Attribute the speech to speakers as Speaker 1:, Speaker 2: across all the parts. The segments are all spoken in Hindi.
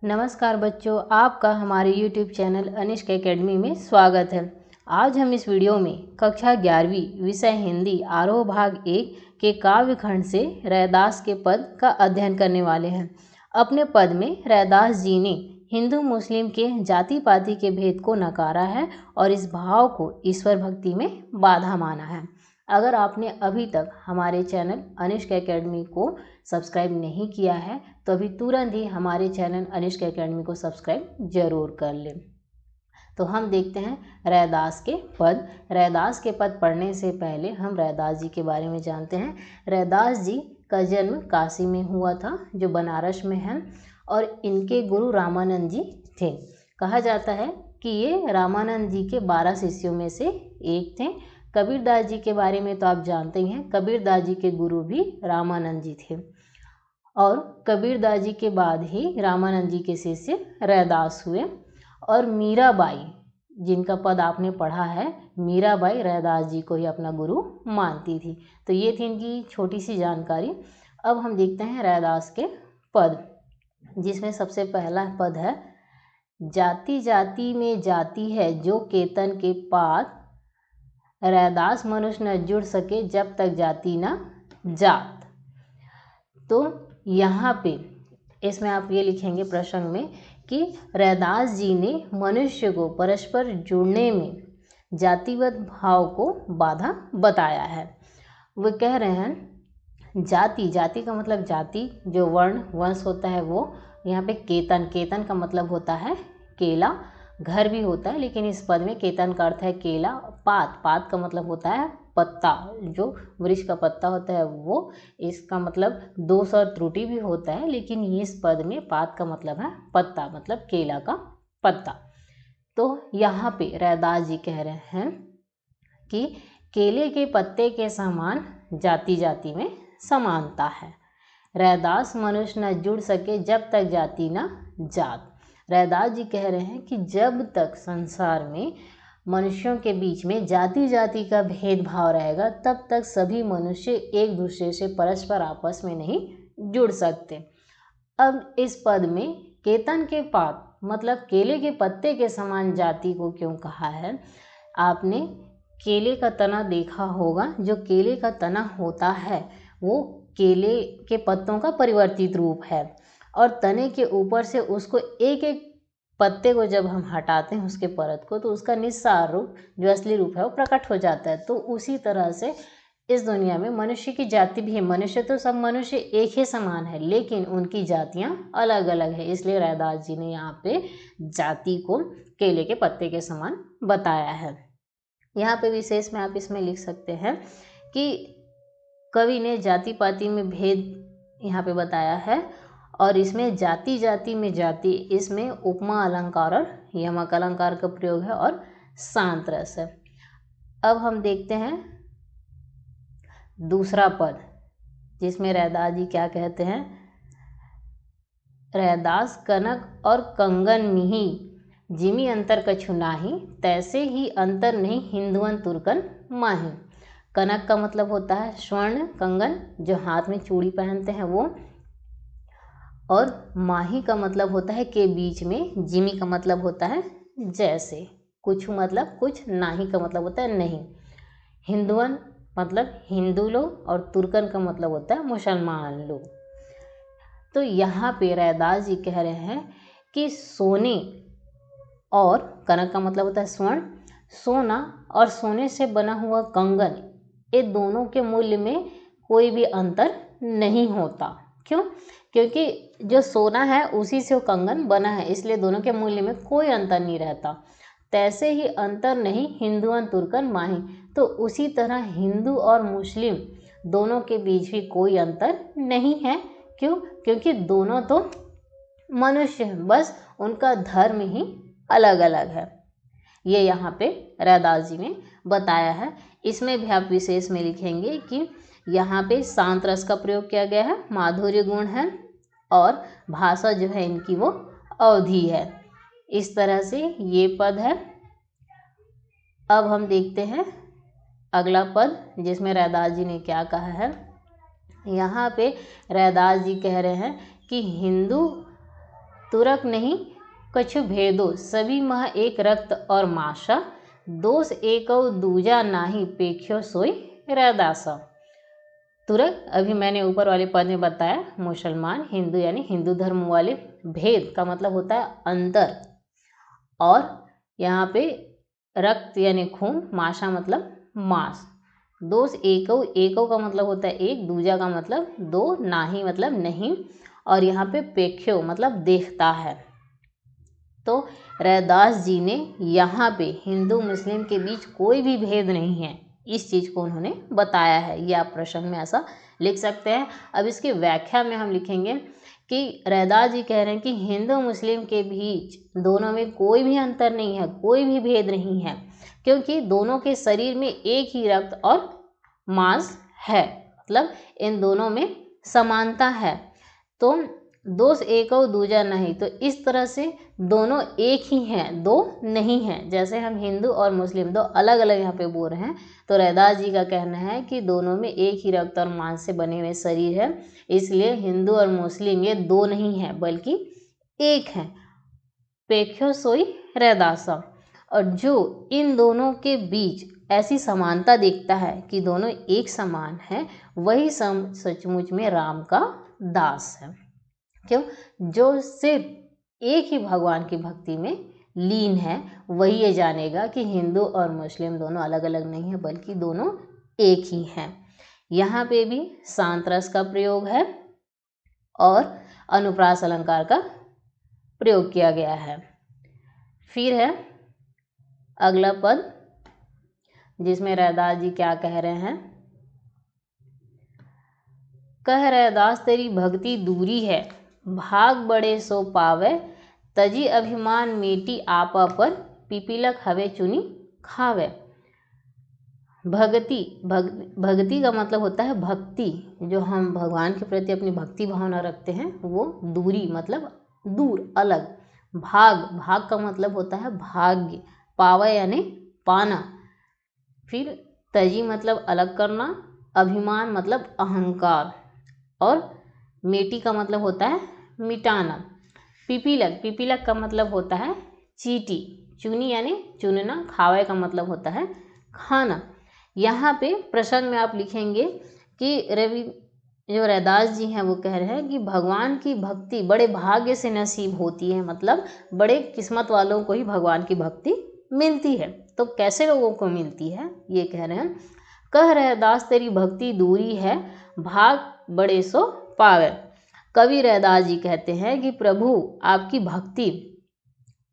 Speaker 1: नमस्कार बच्चों, आपका हमारे YouTube चैनल अनिष्क एकेडमी में स्वागत है। आज हम इस वीडियो में कक्षा 11वीं विषय हिंदी आरोह भाग 1 के काव्य खंड से रैदास के पद का अध्ययन करने वाले हैं। अपने पद में रैदास जी ने हिंदू मुस्लिम के जाति पाति के भेद को नकारा है और इस भाव को ईश्वर भक्ति में बाधा माना है। अगर आपने अभी तक हमारे चैनल अनिष्क एकेडमी को सब्सक्राइब नहीं किया है तो अभी तुरंत ही हमारे चैनल अनिष्क एकेडमी को सब्सक्राइब जरूर कर लें। तो हम देखते हैं रैदास के पद। रैदास के पद पढ़ने से पहले हम रैदास जी के बारे में जानते हैं। रैदास जी का जन्म काशी में हुआ था, जो बनारस में है, और इनके गुरु रामानंद जी थे। कहा जाता है कि ये रामानंद जी के 12 शिष्यों में से एक थे। कबीरदास जी के बारे में तो आप जानते ही हैं, कबीरदास जी के गुरु भी रामानंद जी थे और कबीरदास जी के बाद ही रामानंद जी के शिष्य रैदास हुए। और मीराबाई, जिनका पद आपने पढ़ा है, मीराबाई रैदास जी को ही अपना गुरु मानती थी। तो ये थी इनकी छोटी सी जानकारी। अब हम देखते हैं रैदास के पद, जिसमें सबसे पहला पद है, जाति जाति में जाति है जो केतन के पात, रैदास मनुष्य न जुड़ सके जब तक जाति न जात। तो यहाँ पे इसमें आप ये लिखेंगे प्रसंग में कि रैदास जी ने मनुष्य को परस्पर जुड़ने में जातिगत भाव को बाधा बताया है। वो कह रहे हैं जाति, जाति का मतलब जाति, जो वर्ण वंश होता है वो। यहाँ पे केतन, केतन का मतलब होता है केला, घर भी होता है, लेकिन इस पद में केतन का अर्थ है केला। पात, पात का मतलब होता है पत्ता, जो वृक्ष का पत्ता होता है वो। इसका मतलब दोष और त्रुटि भी होता है, लेकिन इस पद में पात का मतलब है पत्ता, मतलब केला का पत्ता। तो यहाँ पे रैदास जी कह रहे हैं कि केले के पत्ते के समान जाति जाति में समानता है। रैदास मनुष्य न जुड़ सके जब तक जाति न जात। रैदास जी कह रहे हैं कि जब तक संसार में मनुष्यों के बीच में जाति जाति का भेदभाव रहेगा, तब तक सभी मनुष्य एक दूसरे से परस्पर आपस में नहीं जुड़ सकते। अब इस पद में केतन के पात मतलब केले के पत्ते के समान जाति को क्यों कहा है? आपने केले का तना देखा होगा। जो केले का तना होता है वो केले के पत्तों का परिवर्तित रूप है, और तने के ऊपर से उसको एक एक पत्ते को जब हम हटाते हैं उसके परत को, तो उसका निस्सार रूप, जो असली रूप है, वो प्रकट हो जाता है। तो उसी तरह से इस दुनिया में मनुष्य की जाति भी है। मनुष्य तो सब मनुष्य एक ही समान है, लेकिन उनकी जातियां अलग अलग है। इसलिए रैदास जी ने यहाँ पे जाति को केले के पत्ते के समान बताया है। यहाँ पे विशेष में आप इसमें लिख सकते हैं कि कवि ने जाति पाति में भेद यहाँ पे बताया है, और इसमें जाति जाति में जाति, इसमें उपमा अलंकार और यमक अलंकार का प्रयोग है और शांत रस है। अब हम देखते हैं दूसरा पद, जिसमें रैदास जी क्या कहते हैं, रैदास कनक और कंगन मिही जिमी अंतर कछु नाही, तैसे ही अंतर नहीं हिंदुअन तुर्कन माही। कनक का मतलब होता है स्वर्ण, कंगन जो हाथ में चूड़ी पहनते हैं वो, और माही का मतलब होता है के बीच में, जिमी का मतलब होता है जैसे, कुछ मतलब कुछ, नाही का मतलब होता है नहीं। हिंदुअन मतलब हिंदू लोग, और तुर्कन का मतलब होता है मुसलमान लोग। तो यहाँ पे रैदास जी कह रहे हैं कि सोने और, कनक का मतलब होता है स्वर्ण, सोना और सोने से बना हुआ कंगन, ये दोनों के मूल्य में कोई भी अंतर नहीं होता। क्यों? क्योंकि जो सोना है उसी से वो कंगन बना है, इसलिए दोनों के मूल्य में कोई अंतर नहीं रहता। तैसे ही अंतर नहीं हिंदुअन तुर्कन माही। तो उसी तरह हिंदू और मुस्लिम दोनों के बीच भी कोई अंतर नहीं है। क्यों? क्योंकि दोनों तो मनुष्य हैं, बस उनका धर्म ही अलग अलग है। ये यहाँ पे रैदास जी ने बताया है। इसमें भी आप विशेष में लिखेंगे कि यहाँ पे शांत रस का प्रयोग किया गया है, माधुर्य गुण है, और भाषा जो है इनकी वो अवधि है। इस तरह से ये पद है। अब हम देखते हैं अगला पद, जिसमें रैदास जी ने क्या कहा है। यहाँ पे रैदास जी कह रहे हैं कि हिंदू तुरक नहीं कछु भेदो, सभी मह एक रक्त और माशा, दोष एकौ दूजा नाही, पेख्यो सोई रैदासा। तुरक अभी मैंने ऊपर वाले पद में बताया, मुसलमान, हिंदू यानी हिंदू धर्म वाले। भेद का मतलब होता है अंतर, और यहाँ पे रक्त यानी खून, माशा मतलब मांस। दोष एकौ, एकौ का मतलब होता है एक, दूजा का मतलब दो, नाही मतलब नहीं, और यहाँ पे पेख्यो मतलब देखता है। तो रैदास जी ने यहाँ पे हिंदू मुस्लिम के बीच कोई भी भेद नहीं है, इस चीज़ को उन्होंने बताया है। ये आप प्रश्न में ऐसा लिख सकते हैं। अब इसकी व्याख्या में हम लिखेंगे कि रैदास जी कह रहे हैं कि हिंदू मुस्लिम के बीच दोनों में कोई भी अंतर नहीं है, कोई भी भेद नहीं है, क्योंकि दोनों के शरीर में एक ही रक्त और मांस है, मतलब इन दोनों में समानता है। तो दोष एकौ दूजा नहीं, तो इस तरह से दोनों एक ही हैं, दो नहीं हैं। जैसे हम हिंदू और मुस्लिम दो अलग अलग यहाँ पे बोल रहे हैं, तो रैदास जी का कहना है कि दोनों में एक ही रक्त और मांस से बने हुए शरीर है, इसलिए हिंदू और मुस्लिम ये दो नहीं है बल्कि एक हैं। पेख्यो सोई रैदासा। और जो इन दोनों के बीच ऐसी समानता देखता है कि दोनों एक समान है, वही सचमुच में राम का दास है। क्यों? जो सिर्फ एक ही भगवान की भक्ति में लीन है, वही ये जानेगा कि हिंदू और मुस्लिम दोनों अलग अलग नहीं है बल्कि दोनों एक ही हैं। यहाँ पे भी शांत रस का प्रयोग है और अनुप्रास अलंकार का प्रयोग किया गया है। फिर है अगला पद, जिसमें रैदास जी क्या कह रहे हैं। कह रैदास तेरी भक्ति दूरी है, भाग बड़े सो पावे, तजी अभिमान मेटी आपा पर, पिपीलक हवे चुनी खावे। भक्ति का मतलब होता है भक्ति, जो हम भगवान के प्रति अपनी भक्ति भावना रखते हैं, वो दूरी मतलब दूर, अलग। भाग का मतलब होता है भाग्य, पावे यानी पाना। फिर तजी मतलब अलग करना, अभिमान मतलब अहंकार, और मेटी का मतलब होता है मिटाना। पिपीलक का मतलब होता है चींटी, चुनी यानी चुनना, खावे का मतलब होता है खाना। यहाँ पे प्रसंग में आप लिखेंगे कि जो रैदास जी हैं वो कह रहे हैं कि भगवान की भक्ति बड़े भाग्य से नसीब होती है, मतलब बड़े किस्मत वालों को ही भगवान की भक्ति मिलती है। तो कैसे लोगों को मिलती है ये कह रहे हैं। कह रैदास तेरी भक्ति दूरी है, भाग बड़े सो पावे। कवि रैदास जी कहते हैं कि प्रभु आपकी भक्ति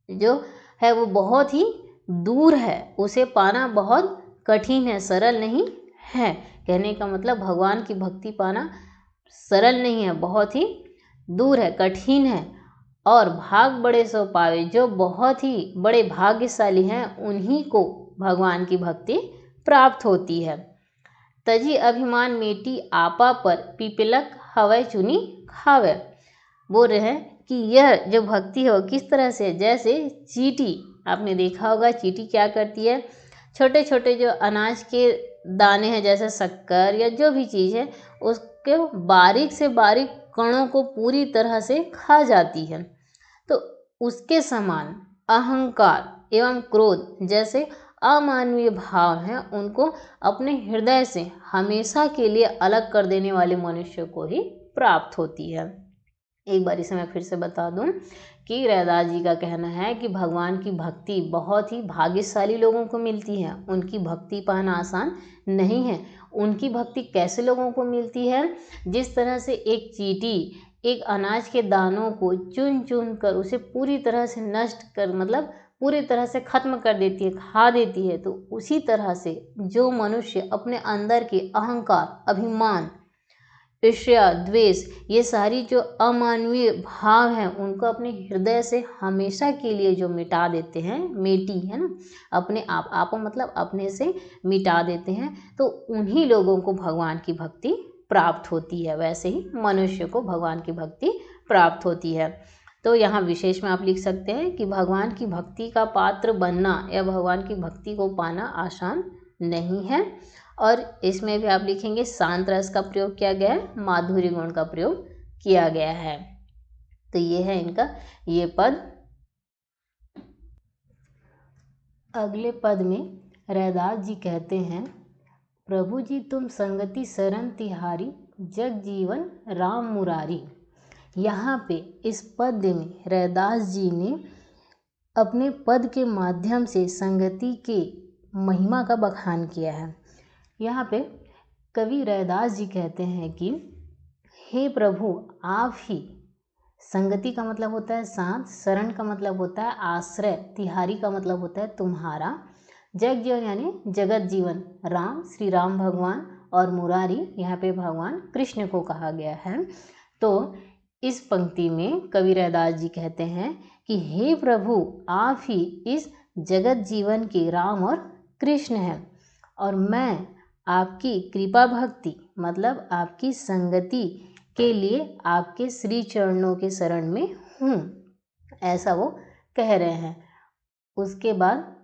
Speaker 1: जो है वो बहुत ही दूर है, उसे पाना बहुत कठिन है, सरल नहीं है। कहने का मतलब भगवान की भक्ति पाना सरल नहीं है, बहुत ही दूर है, कठिन है। और भाग बड़े सो पावे, जो बहुत ही बड़े भाग्यशाली हैं उन्हीं को भगवान की भक्ति प्राप्त होती है। तजी अभिमान मेटी आपा पर, पिपलक हवै चुनी खावे। बोल रहे हैं कि यह जो भक्ति है वो किस तरह से, जैसे चींटी, आपने देखा होगा चींटी क्या करती है, छोटे छोटे जो अनाज के दाने हैं जैसे शक्कर या जो भी चीज़ है, उसके बारीक से बारीक कणों को पूरी तरह से खा जाती है। तो उसके समान अहंकार एवं क्रोध जैसे अमानवीय भाव हैं, उनको अपने हृदय से हमेशा के लिए अलग कर देने वाले मनुष्य को ही प्राप्त होती है। एक बार इसे मैं फिर से बता दूं कि रैदास जी का कहना है कि भगवान की भक्ति बहुत ही भाग्यशाली लोगों को मिलती है, उनकी भक्ति पाना आसान नहीं है। उनकी भक्ति कैसे लोगों को मिलती है, जिस तरह से एक चींटी एक अनाज के दानों को चुन चुन कर उसे पूरी तरह से नष्ट कर, मतलब पूरी तरह से खत्म कर देती है, खा देती है, तो उसी तरह से जो मनुष्य अपने अंदर के अहंकार, अभिमान, ईर्ष्या, द्वेष, ये सारी जो अमानवीय भाव हैं उनको अपने हृदय से हमेशा के लिए जो मिटा देते हैं, मेटी है ना, अपने आप मतलब अपने से मिटा देते हैं, तो उन्हीं लोगों को भगवान की भक्ति प्राप्त होती है। वैसे ही मनुष्य को भगवान की भक्ति प्राप्त होती है। तो यहाँ विशेष में आप लिख सकते हैं कि भगवान की भक्ति का पात्र बनना या भगवान की भक्ति को पाना आसान नहीं है। और इसमें भी आप लिखेंगे शांत रस का प्रयोग किया गया है, माधुर्य गुण का प्रयोग किया गया है। तो ये है इनका ये पद। अगले पद में रैदास जी कहते हैं, प्रभु जी तुम संगति शरण तिहारी, जग जीवन राम मुरारी। यहाँ पे इस पद्य में रैदास जी ने अपने पद के माध्यम से संगति के महिमा का बखान किया है। यहाँ पे कवि रैदास जी कहते हैं कि हे प्रभु आप ही, संगति का मतलब होता है साथ, शरण का मतलब होता है आश्रय, तिहारी का मतलब होता है तुम्हारा, जग जीवन यानी जगत जीवन, राम श्री राम भगवान, और मुरारी यहाँ पे भगवान कृष्ण को कहा गया है। तो इस पंक्ति में कवि रैदास जी कहते हैं कि हे प्रभु आप ही इस जगत जीवन के राम और कृष्ण हैं, और मैं आपकी कृपा भक्ति मतलब आपकी संगति के लिए आपके श्री चरणों के शरण में हूँ, ऐसा वो कह रहे हैं। उसके बाद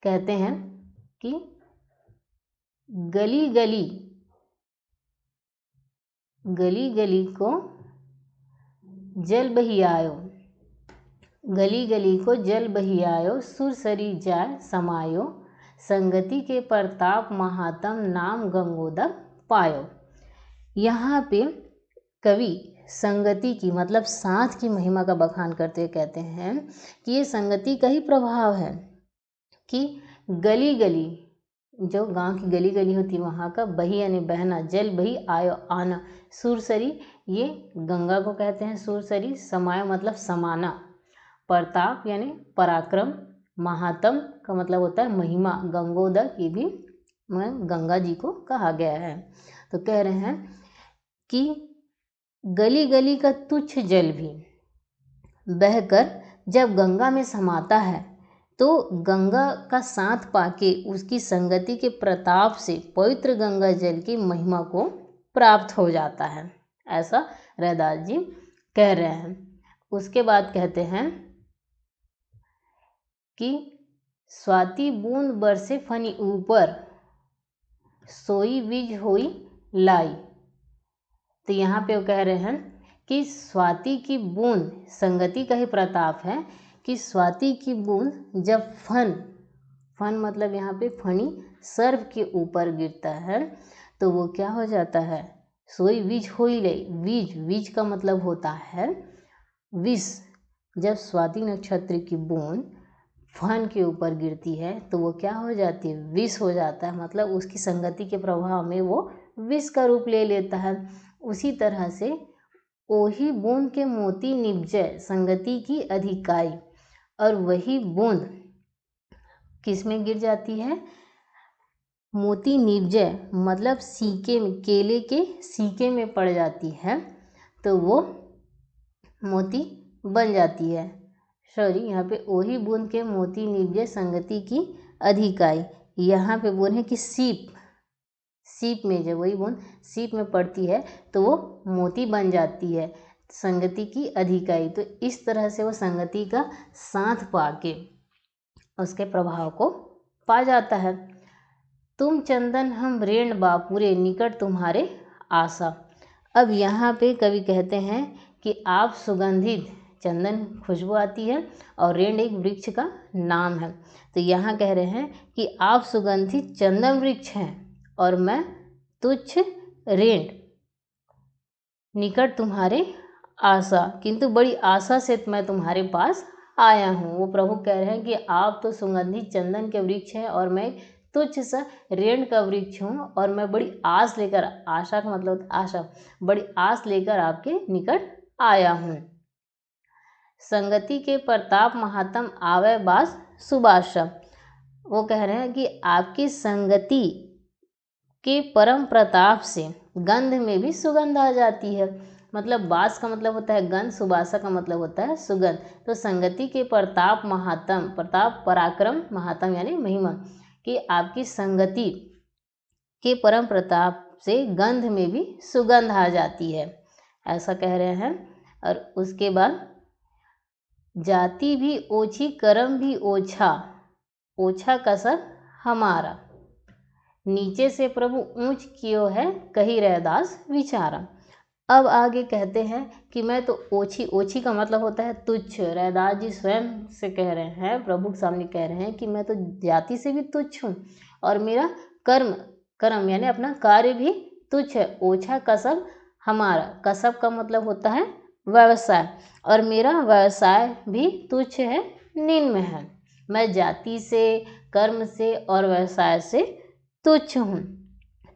Speaker 1: कहते हैं कि गली गली गली गली को जल बही आयो, गली गली को जल बही आयो, सुरसरी जाय समायो, संगति के प्रताप महात्म नाम गंगोदक पायो। यहाँ पे कवि संगति की मतलब साथ की महिमा का बखान करते हुए कहते हैं कि ये संगति का ही प्रभाव है कि गली गली, जो गांव की गली गली होती है वहाँ का, बही यानी बहना, जल बही आयो आना, सुरसरी ये गंगा को कहते हैं सुरसरी, समायो मतलब समाना, प्रताप यानी पराक्रम, महात्म का मतलब होता है महिमा, गंगोदक ये भी गंगा जी को कहा गया है। तो कह रहे हैं कि गली गली का तुच्छ जल भी बहकर जब गंगा में समाता है तो गंगा का साथ पाके उसकी संगति के प्रताप से पवित्र गंगा जल की महिमा को प्राप्त हो जाता है, ऐसा रैदास जी कह रहे हैं। उसके बाद कहते हैं कि स्वाति बूंद बरसे फनी ऊपर, सोई बीज होई लाई। तो यहाँ पे वो कह रहे हैं कि स्वाति की बूंद संगति का ही प्रताप है कि स्वाति की बूंद जब फन मतलब यहाँ पे फणी सर्व के ऊपर गिरता है तो वो क्या हो जाता है, सोई बीज होई लाई। बीज का मतलब होता है विष। जब स्वाति नक्षत्र की बूंद फन के ऊपर गिरती है तो वो क्या हो जाती है, विष हो जाता है, मतलब उसकी संगति के प्रभाव में वो विष का रूप ले लेता है। उसी तरह से ओही बूंद के मोती निपजय संगति की अधिकाई, और वही बूंद किस में गिर जाती है, मोती निपजय मतलब सीके में, केले के सीके में पड़ जाती है तो वो मोती बन जाती है। सॉरी, यहाँ पे ओही बूंद के मोती निपजय संगति की अधिकाई, यहाँ पे बोल है कि सीप में जब वही बूंद सीप में पड़ती है तो वो मोती बन जाती है, संगति की अधिकाई। तो इस तरह से वो संगति का साथ पाके उसके प्रभाव को पा जाता है। तुम चंदन हम रेण बापुरे, निकट तुम्हारे आशा। अब यहाँ पे कवि कहते हैं कि आप सुगंधित, चंदन खुशबू आती है और रेण एक वृक्ष का नाम है, तो यहाँ कह रहे हैं कि आप सुगंधित चंदन वृक्ष हैं और मैं तुच्छ रेण, निकट तुम्हारे आशा, किंतु बड़ी आशा से मैं तुम्हारे पास आया हूँ। वो प्रभु कह रहे हैं कि आप तो सुगंधित चंदन के वृक्ष हैं और मैं तुच्छ सा रेण का वृक्ष हूँ, और मैं बड़ी आस लेकर, आशा का मतलब आशा, बड़ी आस लेकर आपके निकट आया हूँ। संगति के प्रताप महात्म आवे बास सुबासा। वो कह रहे हैं कि आपकी संगति के परम प्रताप से गंध में भी सुगंध आ जाती है, मतलब बास का मतलब होता है गंध, सुबासा का मतलब होता है सुगंध। तो संगति के प्रताप महात्म, प्रताप पराक्रम, महात्म यानी महिमा, कि आपकी संगति के परम प्रताप से गंध में भी सुगंध आ जाती है, ऐसा कह रहे हैं। और उसके बाद जाति भी ओछी कर्म भी ओछा, ओछा कसर हमारा, नीचे से प्रभु ऊंच कियो है कही रैदास विचारा। अब आगे कहते हैं कि मैं तो ओछी, ओछी का मतलब होता है तुच्छ। रैदास जी स्वयं से कह रहे हैं, प्रभु के सामने कह रहे हैं कि मैं तो जाति से भी तुच्छ हूँ और मेरा कर्म यानी अपना कार्य भी तुच्छ है। ओछा कसब हमारा, कसब का मतलब होता है व्यवसाय, और मेरा व्यवसाय भी तुच्छ है, निम्न है। मैं जाति से, कर्म से और व्यवसाय से तुच्छ हूँ।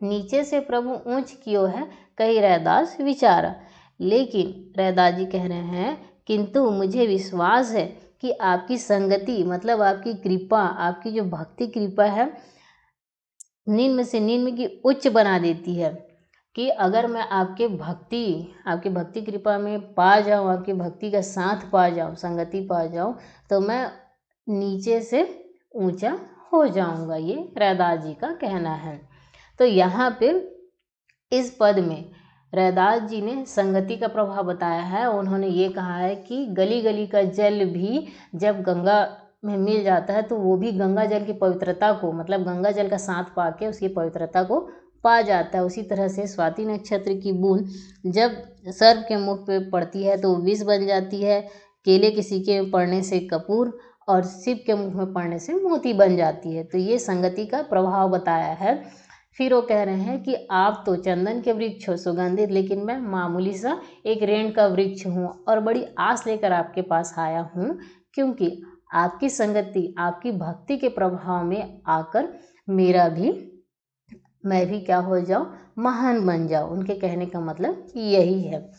Speaker 1: नीचे से प्रभु ऊंच की ओर है, कही रैदास विचारा। लेकिन रैदास जी कह रहे हैं किंतु मुझे विश्वास है कि आपकी संगति मतलब आपकी कृपा, आपकी जो भक्ति कृपा है, निम्न से निम्न की उच्च बना देती है। कि अगर मैं आपकी भक्ति कृपा में पा जाऊँ, आपकी भक्ति का साथ पा जाऊँ, संगति पा जाऊँ, तो मैं नीचे से ऊंचा हो जाऊंगा। ये रैदास जी का कहना है। तो यहाँ पे इस पद में रैदास जी ने संगति का प्रभाव बताया है। उन्होंने ये कहा है कि गली गली का जल भी जब गंगा में मिल जाता है तो वो भी गंगा जल की पवित्रता को, मतलब गंगा जल का साथ पाके उसकी पवित्रता को पा जाता है। उसी तरह से स्वाति नक्षत्र की बूंद जब सर्प के मुख पे पड़ती है तो विष बन जाती है, केले किसी के पड़ने से कपूर और शिव के मुख में पड़ने से मोती बन जाती है। तो ये संगति का प्रभाव बताया है। फिर वो कह रहे हैं कि आप तो चंदन के वृक्ष हो सुगंधित, लेकिन मैं मामूली सा एक रेण का वृक्ष हूँ और बड़ी आस लेकर आपके पास आया हूँ, क्योंकि आपकी संगति, आपकी भक्ति के प्रभाव में आकर मैं भी क्या हो जाऊँ, महान बन जाऊँ। उनके कहने का मतलब यही है।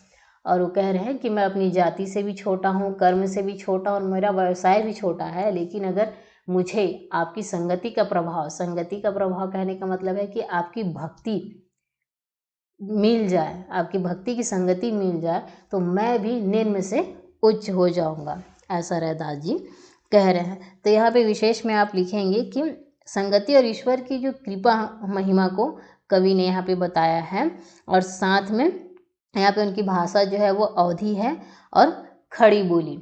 Speaker 1: और वो कह रहे हैं कि मैं अपनी जाति से भी छोटा हूँ, कर्म से भी छोटा और मेरा व्यवसाय भी छोटा है, लेकिन अगर मुझे आपकी संगति का प्रभाव कहने का मतलब है कि आपकी भक्ति मिल जाए, आपकी भक्ति की संगति मिल जाए तो मैं भी निम्न से उच्च हो जाऊंगा, ऐसा रैदास जी कह रहे हैं। तो यहाँ पे विशेष में आप लिखेंगे कि संगति और ईश्वर की जो कृपा महिमा को कवि ने यहाँ पे बताया है, और साथ में यहाँ पे उनकी भाषा जो है वो अवधी है और खड़ी बोली।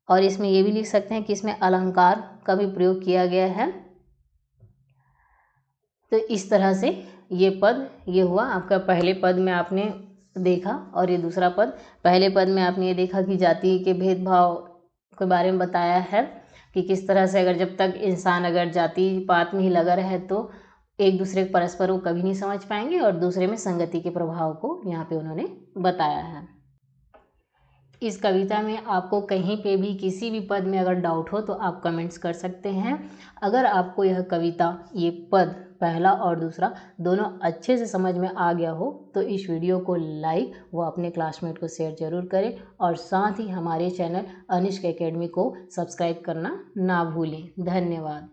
Speaker 1: और इसमें ये भी लिख सकते हैं कि इसमें अलंकार का भी प्रयोग किया गया है। तो इस तरह से ये हुआ आपका पहले पद में आपने देखा, और ये दूसरा पद। पहले पद में आपने ये देखा कि जाति के भेदभाव के बारे में बताया है कि किस तरह से अगर जब तक इंसान अगर जाति पात में ही लगा रहे तो एक दूसरे के परस्पर वो कभी नहीं समझ पाएंगे, और दूसरे में संगति के प्रभाव को यहाँ पे उन्होंने बताया है। इस कविता में आपको कहीं पे भी किसी भी पद में अगर डाउट हो तो आप कमेंट्स कर सकते हैं। अगर आपको यह कविता, ये पद पहला और दूसरा दोनों अच्छे से समझ में आ गया हो तो इस वीडियो को लाइक व अपने क्लासमेट को शेयर जरूर करें, और साथ ही हमारे चैनल अनिष्क एकेडमी को सब्सक्राइब करना ना भूलें। धन्यवाद।